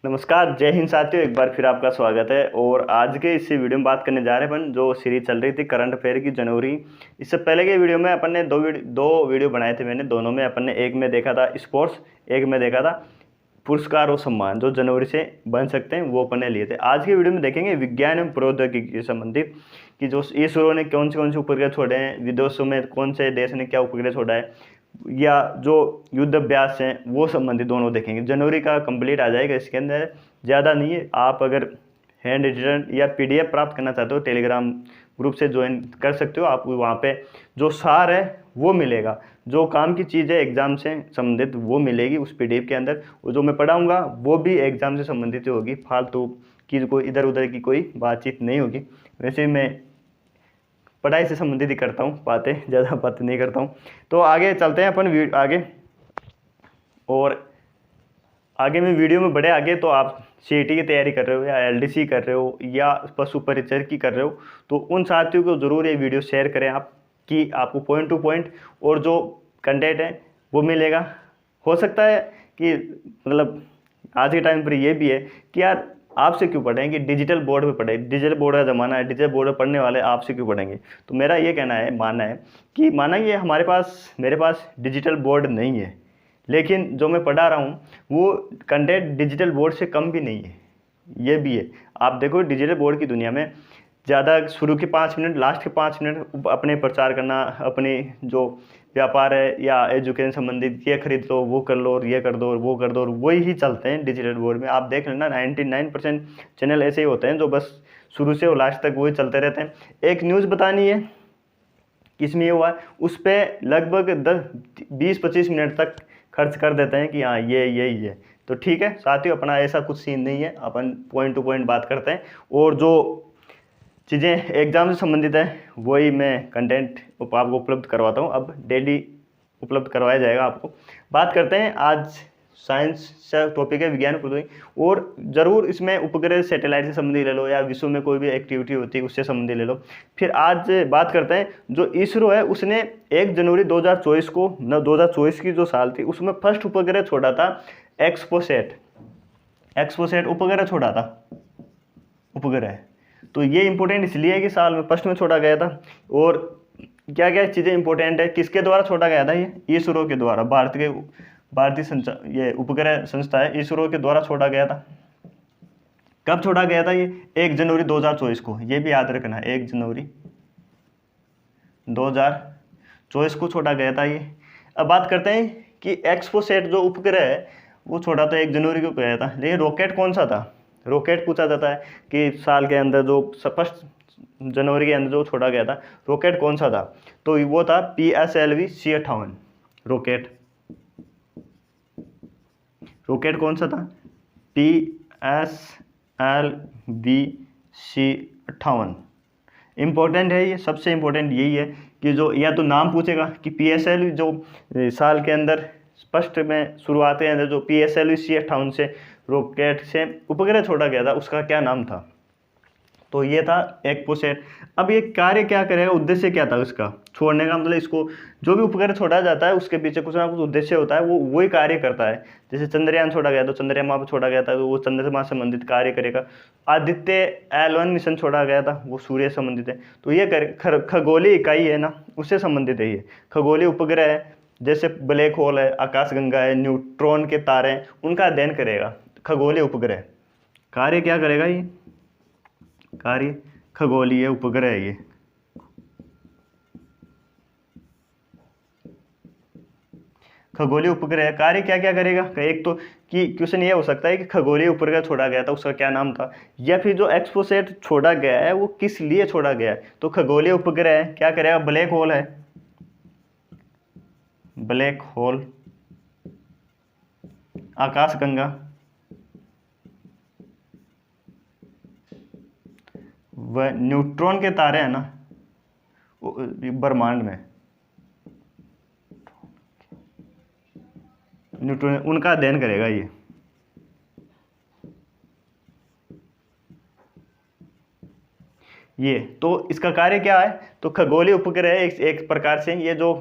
नमस्कार, जय हिंद साथियों। एक बार फिर आपका स्वागत है। और आज के इस वीडियो में बात करने जा रहे हैं अपन जो सीरीज चल रही थी करंट अफेयर की जनवरी। इससे पहले के वीडियो में अपन ने दो वीडियो बनाए थे। मैंने दोनों में अपन ने एक में देखा था स्पोर्ट्स, एक में देखा था पुरस्कार और सम्मान जो जनवरी से बन सकते हैं, वो अपन ने लिए थे। आज की वीडियो में देखेंगे विज्ञान एवं प्रौद्योगिकी से संबंधित कि जो इसरो ने कौन से उपग्रह छोड़े हैं, विदेशों में कौन से देश ने क्या उपग्रह छोड़ा है, या जो युद्ध अभ्यास हैं वो संबंधित दोनों देखेंगे। जनवरी का कंप्लीट आ जाएगा। इसके अंदर ज़्यादा नहीं है। आप अगर हैंड रिटन या पीडीएफ प्राप्त करना चाहते हो, टेलीग्राम ग्रुप से ज्वाइन कर सकते हो। आपको वहाँ पे जो सार है वो मिलेगा, जो काम की चीज़ है एग्ज़ाम से संबंधित वो मिलेगी उस पीडीएफ के अंदर। वो जो मैं पढ़ाऊँगा वो भी एग्ज़ाम से संबंधित होगी, फालतू की कोई इधर उधर की कोई बातचीत नहीं होगी। वैसे मैं पढ़ाई से संबंधित ही करता हूँ बातें, ज़्यादा बातें नहीं करता हूँ। तो आगे चलते हैं अपन आगे। और आगे में वीडियो में बढ़े आगे, तो आप सीईटी की तैयारी कर रहे हो या एलडीसी कर रहे हो या पशु परिचर की कर रहे हो, तो उन साथियों को ज़रूर ये वीडियो शेयर करें आप, कि आपको पॉइंट टू पॉइंट और जो कंटेंट है वो मिलेगा। हो सकता है कि मतलब आज के टाइम पर ये भी है कि यार आपसे क्यों पढ़ेंगे, डिजिटल बोर्ड पे पढ़े, डिजिटल बोर्ड का ज़माना है, डिजिटल बोर्ड पे पढ़ने वाले आपसे क्यों पढ़ेंगे। तो मेरा ये कहना है, मानना है कि माना ये मेरे पास डिजिटल बोर्ड नहीं है, लेकिन जो मैं पढ़ा रहा हूँ वो कंटेंट डिजिटल बोर्ड से कम भी नहीं है। ये भी है। आप देखो डिजिटल बोर्ड की दुनिया में ज़्यादा शुरू के 5 मिनट, लास्ट के 5 मिनट अपने प्रचार करना, अपने जो व्यापार है या एजुकेशन संबंधित, ये खरीद लो, वो कर लो, और ये कर दो, और वो कर दो, और वही ही चलते हैं डिजिटल बोर्ड में। आप देख लेना 99% चैनल ऐसे ही होते हैं जो बस शुरू से और लास्ट तक वही चलते रहते हैं। एक न्यूज़ बतानी है किसमें ये हुआ है, उस पर लगभग 20-25 मिनट तक खर्च कर देते हैं कि हाँ ये। तो ठीक है साथियों, अपना ऐसा कुछ सीन नहीं है, अपन पॉइंट टू पॉइंट बात करते हैं। और जो चीज़ें एग्ज़ाम से संबंधित है वही मैं कंटेंट आपको उपलब्ध करवाता हूँ। अब डेली उपलब्ध करवाया जाएगा आपको। बात करते हैं आज साइंस से टॉपिक है विज्ञान प्रौद्योगिकी, और ज़रूर इसमें उपग्रह सैटेलाइट से संबंधित ले लो या विश्व में कोई भी एक्टिविटी होती है उससे संबंधित ले लो। फिर आज बात करते हैं जो इसरो है, उसने 1 जनवरी 2024 को 2024 की जो साल थी उसमें फर्स्ट उपग्रह छोड़ा था एक्सपोसैट उपग्रह छोड़ा था उपग्रह। तो ये इंपॉर्टेंट इसलिए है कि साल में फर्स्ट में छोड़ा गया था। और क्या क्या चीज़ें इंपॉर्टेंट है, किसके द्वारा छोड़ा गया था, ये इसरो के द्वारा, भारतीय ये उपग्रह संस्था है, इसरो के द्वारा छोड़ा गया था। कब छोड़ा गया था ये? 1 जनवरी 2024 को। ये भी याद रखना, 1 जनवरी 2024 को छोड़ा गया था ये। अब बात करते हैं कि एक्सपोसैट जो उपग्रह है वो छोड़ा था 1 जनवरी को गया था, लेकिन रॉकेट कौन सा था? रॉकेट पूछा जाता है कि साल के अंदर जो फर्स्ट जनवरी के अंदर जो छोड़ा गया था रॉकेट कौन सा था, तो वो था PSLV C58 रॉकेट कौन सा था? PSLV C58। इम्पोर्टेंट है ये, सबसे इम्पोर्टेंट यही है कि जो या तो नाम पूछेगा कि PSLV जो साल के अंदर फर्स्ट में शुरुआत के अंदर जो PSLV C58 से रॉकेट से उपग्रह छोड़ा गया था उसका क्या नाम था, तो ये था एक्सपोसैट। अब ये कार्य क्या करेगा, उद्देश्य क्या था उसका छोड़ने का, मतलब इसको जो भी उपग्रह छोड़ा जाता है उसके पीछे कुछ ना कुछ उद्देश्य होता है, वो वही कार्य करता है। जैसे चंद्रयान छोड़ा गया तो चंद्रमा पर छोड़ा गया था तो वो चंद्रमा से संबंधित कार्य करेगा। आदित्य L1 मिशन छोड़ा गया था वो सूर्य से संबंधित है। तो ये खगोलीय इकाई है ना, उससे संबंधित है ये। खगोलीय उपग्रह है, जैसे ब्लैक होल है, आकाशगंगा है, न्यूट्रॉन के तारे हैं, उनका अध्ययन करेगा खगोलीय उपग्रह। कार्य क्या करेगा ये? कार्य खगोलीय उपग्रह है ये। खगोलीय उपग्रह कार्य क्या क्या करेगा? एक तो कि क्वेश्चन ये हो सकता है कि खगोलीय उपग्रह छोड़ा गया था उसका क्या नाम था, या फिर जो एक्सपोसैट छोड़ा गया है वो किस लिए छोड़ा गया है। तो खगोलीय उपग्रह है, क्या करेगा? ब्लैक होल है, ब्लैक होल, आकाशगंगा, वह न्यूट्रॉन के तारे हैं ना ब्रह्मांड में, न्यूट्रॉन, उनका अध्ययन करेगा ये। तो इसका कार्य क्या है? तो खगोलीय उपग्रह एक प्रकार से ये जो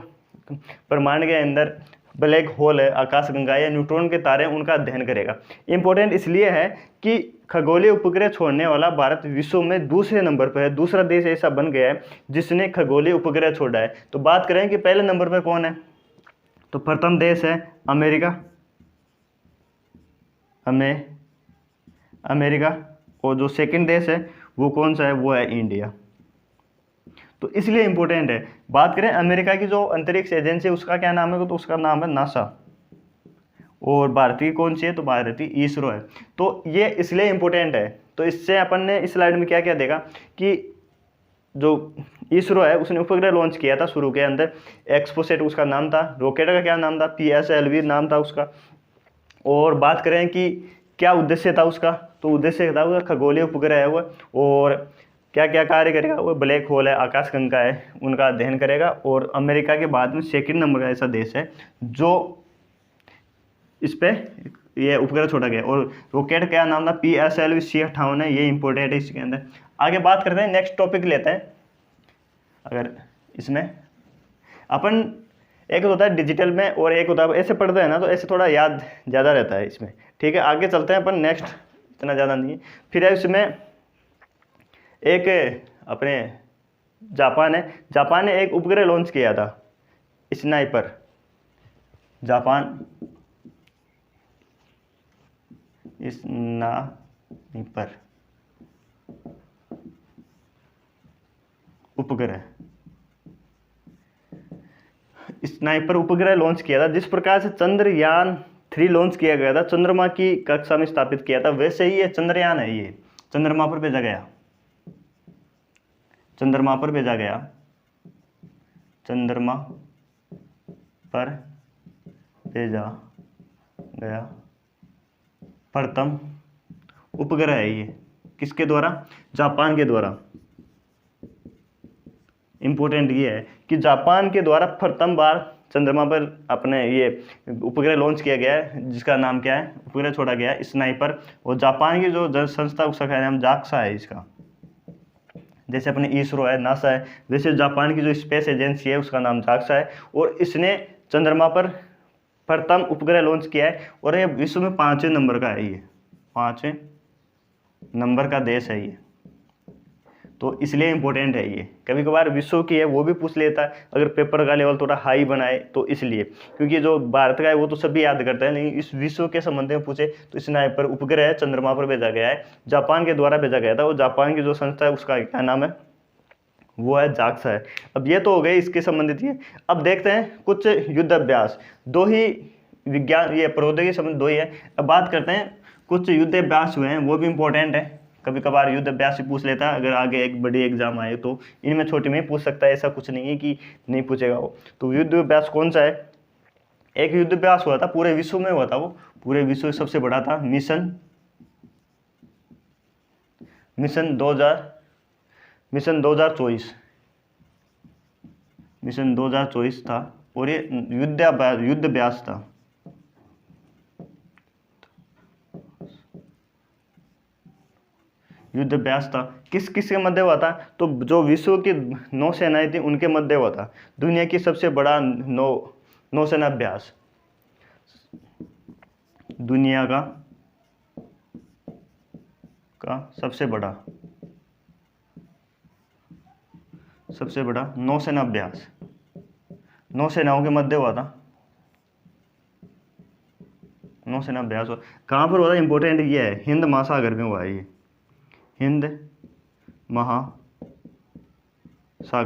ब्रह्मांड के अंदर ब्लैक होल है, आकाशगंगा या न्यूट्रॉन के तारे हैं, उनका अध्ययन करेगा। इंपॉर्टेंट इसलिए है कि खगोलीय उपग्रह छोड़ने वाला भारत विश्व में दूसरे नंबर पर है। दूसरा देश ऐसा बन गया है जिसने खगोलीय उपग्रह छोड़ा है। तो बात करें कि पहले नंबर पर कौन है, तो प्रथम देश है अमेरिका, अमेरिका। और जो सेकंड देश है वो कौन सा है, वो है इंडिया। तो इसलिए इंपॉर्टेंट है। बात करें अमेरिका की जो अंतरिक्ष एजेंसी है उसका क्या नाम है, तो उसका नाम है नासा। और भारतीय कौन सी है, तो भारतीय इसरो है। तो ये इसलिए इंपॉर्टेंट है। तो इससे अपन ने इस स्लाइड में क्या क्या देखा कि जो इसरो है उसने उपग्रह लॉन्च किया था शुरू के अंदर, एक्सपोसेट उसका नाम था, रॉकेट का क्या नाम था, PSLV नाम था उसका। और बात करें कि क्या उद्देश्य था उसका, तो उद्देश्य था उसका खगोलीय उपग्रह है वो, और क्या क्या कार्य करेगा, वो ब्लैक होल है, आकाशगंगा है, उनका अध्ययन करेगा। और अमेरिका के बाद में सेकंड नंबर का ऐसा देश है जो इस पे ये उपग्रह छोड़ा गया। और रॉकेट क्या नाम था, PSLV C58 है, ये इंपॉर्टेंट है इसके अंदर। आगे बात करते हैं, नेक्स्ट टॉपिक लेते हैं। अगर इसमें अपन एक होता है डिजिटल में और एक होता है ऐसे पढ़ते हैं ना, तो ऐसे थोड़ा याद ज़्यादा रहता है इसमें। ठीक है, आगे चलते हैं अपन नेक्स्ट, इतना ज़्यादा नहीं। फिर है इसमें एक अपने जापान है, जापान ने एक उपग्रह लॉन्च किया था, स्नाइपर। जापान स्नाइपर उपग्रह, स्नाइपर उपग्रह लॉन्च किया था। जिस प्रकार से चंद्रयान-3 लॉन्च किया गया था, चंद्रमा की कक्षा में स्थापित किया था, वैसे ही ये चंद्रयान है, ये चंद्रमा पर भेजा गया, चंद्रमा पर भेजा गया, चंद्रमा पर भेजा गया प्रथम उपग्रह है ये। किसके द्वारा, जापान के द्वारा। इंपॉर्टेंट ये है कि जापान के द्वारा प्रथम बार चंद्रमा पर अपने ये उपग्रह लॉन्च किया गया है, जिसका नाम क्या है, उपग्रह छोड़ा गया है स्नाइपर। और जापान की जो संस्था उसका क्या नाम, जाक्सा है इसका। जैसे अपने इसरो है, नासा है, वैसे जापान की जो स्पेस एजेंसी है उसका नाम जाक्सा है। और इसने चंद्रमा पर प्रथम उपग्रह लॉन्च किया है। और ये विश्व में 5वें नंबर का है, ये 5वें नंबर का देश है ये। तो इसलिए इंपॉर्टेंट है ये। कभी कभार विश्व की है वो भी पूछ लेता है, अगर पेपर का लेवल थोड़ा हाई बनाए तो इसलिए, क्योंकि जो भारत का है वो तो सभी याद करते हैं, लेकिन इस विश्व के संबंध में पूछे तो स्नाइपर उपग्रह है, चंद्रमा पर भेजा गया है, जापान के द्वारा भेजा गया था। और जापान की जो संस्था है उसका क्या नाम है, वो है जाक्सा है। अब ये तो हो गए इसके संबंधित ये। अब देखते हैं कुछ युद्ध अभ्यास, दो ही विज्ञान ये प्रौद्योगिकी संबंधित दो ही है। अब बात करते हैं कुछ युद्ध अभ्यास हुए हैं, वो भी इंपॉर्टेंट है। कभी कभार युद्ध अभ्यास भी पूछ लेता है, अगर आगे एक बड़ी एग्जाम आए तो इनमें छोटे में पूछ सकता है, ऐसा कुछ नहीं है कि नहीं पूछेगा वो। तो युद्ध अभ्यास कौन सा है, एक युद्ध अभ्यास हुआ था पूरे विश्व में हुआ था, वो पूरे विश्व में सबसे बड़ा था, मिशन 2024, मिशन 2024 था। और ये युद्ध अभ्यास था, युद्ध अभ्यास था। किस किस के मध्य हुआ था, तो जो विश्व की नौसेनाएं थी उनके मध्य हुआ था। दुनिया की सबसे बड़ा नौसेना अभ्यास, दुनिया का सबसे बड़ा नौसेना अभ्यास, नौसेनाओं के मध्य हुआ था, नौसेना अभ्यास हुआ। कहाँ पर हुआ था, इंपॉर्टेंट ये है, हिंद महासागर में हुआ है ये, हिंद महासागर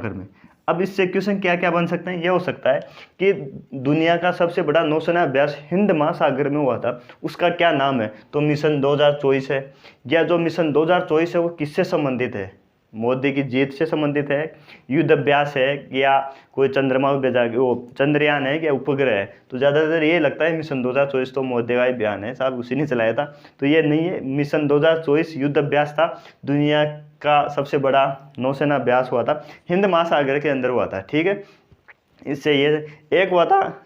में। अब इससे क्वेश्चन क्या क्या बन सकते हैं, ये हो सकता है कि दुनिया का सबसे बड़ा नौसेना अभ्यास हिंद महासागर में हुआ था, उसका क्या नाम है, तो मिशन 2024 है। या जो मिशन 2024 है वो किससे संबंधित है, मोदी की जीत से संबंधित है, युद्ध अभ्यास है, या कोई चंद्रमा में भेजा वो चंद्रयान है, या उपग्रह है। तो ज़्यादातर ये लगता है मिशन 2024 तो मोदी का ही बयान है, साहब उसी ने चलाया था। तो ये नहीं है, मिशन 2024 युद्ध अभ्यास था, दुनिया का सबसे बड़ा नौसेना अभ्यास हुआ था, हिंद महासागर के अंदर हुआ था। ठीक है, इससे ये एक हुआ था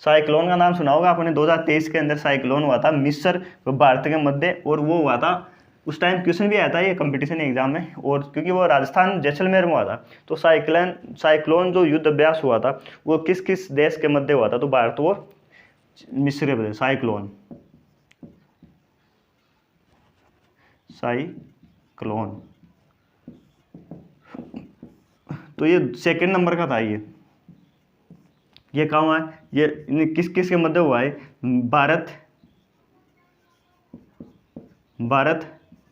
साइक्लोन का नाम सुना होगा आपने, 2023 के अंदर साइक्लोन हुआ था मिस्र व भारत के मध्य, और वो हुआ था उस टाइम क्वेश्चन भी आया था ये कंपटीशन एग्जाम में, और क्योंकि वो राजस्थान जैसलमेर में हुआ था, तो साइक्लोन जो युद्ध अभ्यास हुआ था वो किस किस देश के मध्य हुआ था, तो भारत और मिस्र के मध्य साइक्लोन। तो ये सेकंड नंबर का था। ये कहाँ हुआ है, ये किस किस के मध्य हुआ है, भारत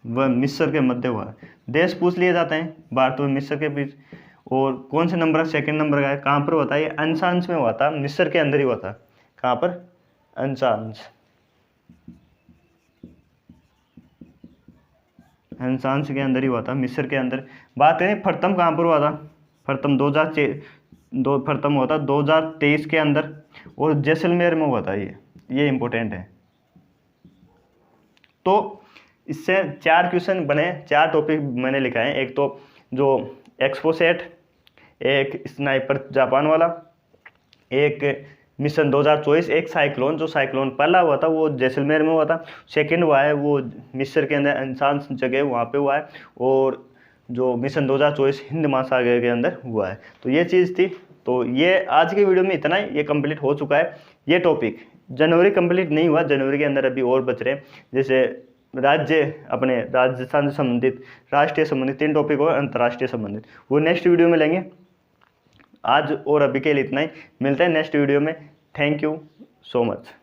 व मिस्र के मध्य हुआ है। देश पूछ लिए जाते हैं भारत व मिस्र के बीच। और कौन से नंबर, सेकंड नंबर का है, कहाँ पर हुआ था, ये अंशांश में हुआ था, मिस्र के अंदर ही हुआ था। कहाँ पर, अंशांश के अंदर ही हुआ था, मिस्र के अंदर। बात करें प्रथम कहाँ पर हुआ था, प्रथम 2023 हुआ था 2023 के अंदर, और जैसलमेर में हुआ था। ये इंपॉर्टेंट है। तो इससे 4 क्वेश्चन बने, 4 टॉपिक मैंने लिखा है। एक तो जो एक्सपोसेट, एक स्नाइपर जापान वाला, एक मिशन 2024, एक साइक्लोन, जो साइक्लोन पहला हुआ था वो जैसलमेर में हुआ था, सेकंड हुआ है वो मिस्र के अंदर अंशांश जगह वहाँ पे हुआ है, और जो मिशन 2024 हिंद महासागर के अंदर हुआ है। तो ये चीज़ थी। तो ये आज के वीडियो में इतना ही, ये कंप्लीट हो चुका है ये टॉपिक। जनवरी कंप्लीट नहीं हुआ, जनवरी के अंदर अभी और बच रहे हैं, जैसे राज्य, अपने राजस्थान से संबंधित, राष्ट्रीय संबंधित 3 टॉपिक और अंतर्राष्ट्रीय संबंधित, वो नेक्स्ट वीडियो में लेंगे। आज और अभी के लिए इतना ही, मिलते हैं नेक्स्ट वीडियो में। Thank you so much.